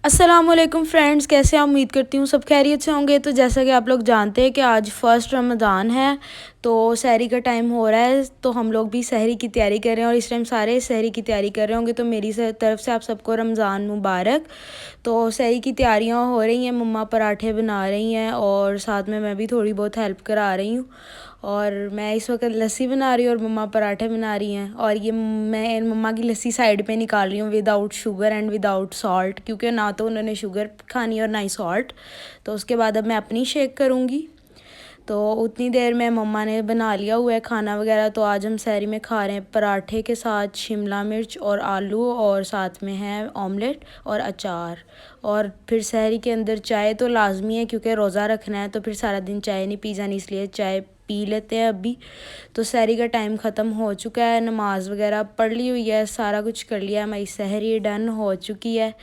अस्सलामुअलैकुम फ्रेंड्स, कैसे हैं? उम्मीद करती हूँ सब खैरियत से होंगे। तो जैसा कि आप लोग जानते हैं कि आज फ़र्स्ट रमज़ान है, तो सहरी का टाइम हो रहा है, तो हम लोग भी सहरी की तैयारी कर रहे हैं और इस टाइम सारे सहरी की तैयारी कर रहे होंगे। तो मेरी तरफ से आप सबको रमज़ान मुबारक। तो सहरी की तैयारियां हो रही हैं, मम्मा पराठे बना रही हैं और साथ में मैं भी थोड़ी बहुत हेल्प करा रही हूँ। और मैं इस वक्त लस्सी बना रही हूँ और मम्मा पराठे बना रही हैं। और ये मैं मम्मा की लस्सी साइड पे निकाल रही हूँ without sugar and without salt, क्योंकि ना तो उन्होंने शुगर खानी और ना ही सॉल्ट। तो उसके बाद अब मैं अपनी शेक करूँगी। तो उतनी देर में मम्मा ने बना लिया हुआ है खाना वगैरह। तो आज हम सहरी में खा रहे हैं पराठे के साथ शिमला मिर्च और आलू, और साथ में है ऑमलेट और अचार। और फिर सहरी के अंदर चाय तो लाजमी है, क्योंकि रोज़ा रखना है तो फिर सारा दिन चाय नहीं पी जानी, इसलिए चाय पी लेते हैं अभी। तो सहरी का टाइम ख़त्म हो चुका है, नमाज़ वगैरह पढ़ ली हुई है, सारा कुछ कर लिया है, हमारी सहरी डन हो चुकी है,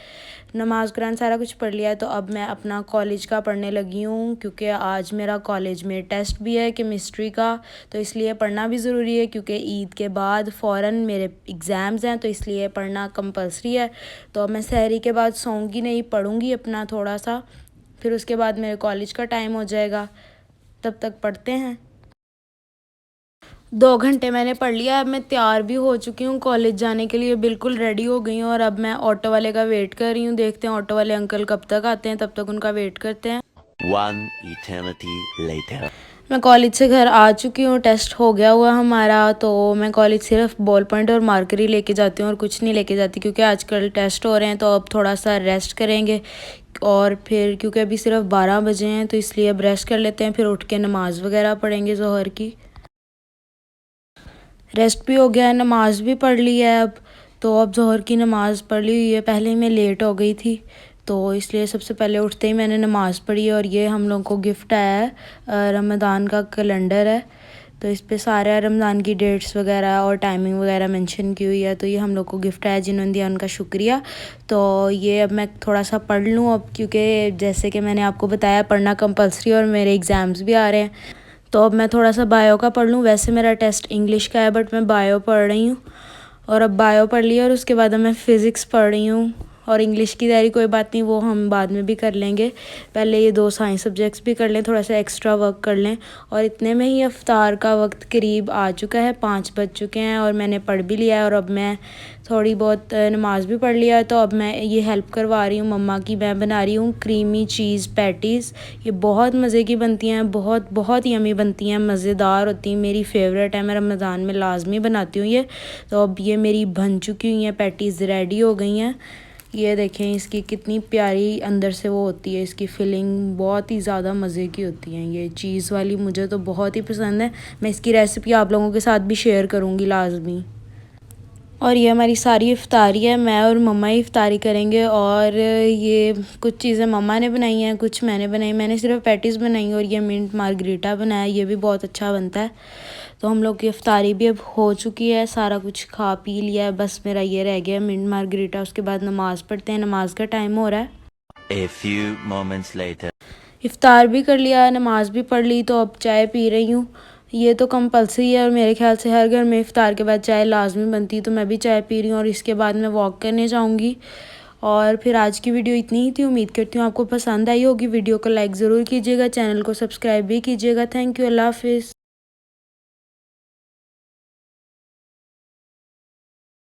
नमाज कुरान सारा कुछ पढ़ लिया है। तो अब मैं अपना कॉलेज का पढ़ने लगी हूँ, क्योंकि आज मेरा कॉलेज में टेस्ट भी है केमिस्ट्री का। तो इसलिए पढ़ना भी ज़रूरी है, क्योंकि ईद के बाद फ़ौरन मेरे एग्ज़ाम्स हैं, तो इसलिए पढ़ना कंपलसरी है। तो अब मैं सहरी के बाद सोऊंगी नहीं, पढ़ूँगी अपना थोड़ा सा, फिर उसके बाद मेरे कॉलेज का टाइम हो जाएगा, तब तक पढ़ते हैं। 2 घंटे मैंने पढ़ लिया। अब मैं तैयार भी हो चुकी हूँ कॉलेज जाने के लिए, बिल्कुल रेडी हो गई हूँ। और अब मैं ऑटो वाले का वेट कर रही हूँ, देखते हैं ऑटो वाले अंकल कब तक आते हैं, तब तक उनका वेट करते हैं। One eternity later. मैं कॉलेज से घर आ चुकी हूँ, टेस्ट हो गया हुआ हमारा। तो मैं कॉलेज सिर्फ बॉल पॉइंट और मार्कर ही लेके जाती हूँ और कुछ नहीं लेके जाती, क्योंकि आजकल टेस्ट हो रहे हैं। तो अब थोड़ा सा रेस्ट करेंगे, और फिर क्योंकि अभी सिर्फ 12 बजे हैं, तो इसलिए अब रेस्ट कर लेते हैं, फिर उठ के नमाज़ वगैरह पढ़ेंगे ज़ोहर की। रेस्ट भी हो गया है, नमाज भी पढ़ ली है अब। तो अब ज़ोहर की नमाज़ पढ़ ली हुई है, पहले मैं लेट हो गई थी, तो इसलिए सबसे पहले उठते ही मैंने नमाज़ पढ़ी। और ये हम लोगों को गिफ्ट आया है, रमज़ान का कैलेंडर है। तो इस पे सारे रमज़ान की डेट्स वगैरह और टाइमिंग वगैरह मेंशन की हुई है। तो ये हम लोग को गिफ्ट आया, जिन्होंने दिया उनका शुक्रिया। तो ये अब मैं थोड़ा सा पढ़ लूँ अब, क्योंकि जैसे कि मैंने आपको बताया पढ़ना कंपलसरी और मेरे एग्ज़ाम्स भी आ रहे हैं। तो अब मैं थोड़ा सा बायो का पढ़ लूँ। वैसे मेरा टेस्ट इंग्लिश का है, बट मैं बायो पढ़ रही हूँ। और अब बायो पढ़ लिया, और उसके बाद अब मैं फ़िज़िक्स पढ़ रही हूँ। और इंग्लिश की तैयारी कोई बात नहीं, वो हम बाद में भी कर लेंगे, पहले ये 2 साइंस सब्जेक्ट्स भी कर लें, थोड़ा सा एक्स्ट्रा वर्क कर लें। और इतने में ही इफ्तार का वक्त करीब आ चुका है, 5 बज चुके हैं, और मैंने पढ़ भी लिया है। और अब मैं थोड़ी बहुत नमाज़ भी पढ़ लिया है। तो अब मैं ये हेल्प करवा रही हूँ मम्मा की। मैं बना रही हूँ क्रीमी चीज़ पैटीज़। ये बहुत मज़े की बनती हैं, बहुत बहुत यमी बनती हैं, मज़ेदार होती हैं, मेरी फ़ेवरेट है, मैं रमज़ान में लाजमी बनाती हूँ ये। तो अब ये मेरी बन चुकी हुई हैं पैटीज़, रेडी हो गई हैं। ये देखें इसकी कितनी प्यारी अंदर से वो होती है, इसकी फिलिंग बहुत ही ज़्यादा मज़े की होती हैं। ये चीज़ वाली मुझे तो बहुत ही पसंद है। मैं इसकी रेसिपी आप लोगों के साथ भी शेयर करूँगी लाजमी। और ये हमारी सारी इफ्तारी है, मैं और मम्मा ही इफ्तारी करेंगे। और ये कुछ चीज़ें मम्मा ने बनाई हैं, कुछ मैंने बनाई। मैंने सिर्फ पैटीज़ बनाई, और ये मिंट मार्गरीटा बनाया, ये भी बहुत अच्छा बनता है। तो हम लोग की इफ्तारी भी अब हो चुकी है, सारा कुछ खा पी लिया है, बस मेरा ये रह गया मिंट मार्गरीटा। उसके बाद नमाज़ पढ़ते हैं, नमाज का टाइम हो रहा है। A few moments later. Iftar भी कर लिया, नमाज़ भी पढ़ ली, तो अब चाय पी रही हूँ। ये तो कंपलसरी है, और मेरे ख्याल से हर घर में इफ़्तार के बाद चाय लाजमी बनती है, तो मैं भी चाय पी रही हूँ। और इसके बाद मैं वॉक करने जाऊँगी। और फिर आज की वीडियो इतनी ही थी, उम्मीद करती हूँ आपको पसंद आई होगी। वीडियो को लाइक ज़रूर कीजिएगा, चैनल को सब्सक्राइब भी कीजिएगा। थैंक यू, अल्लाह हाफ़िज़।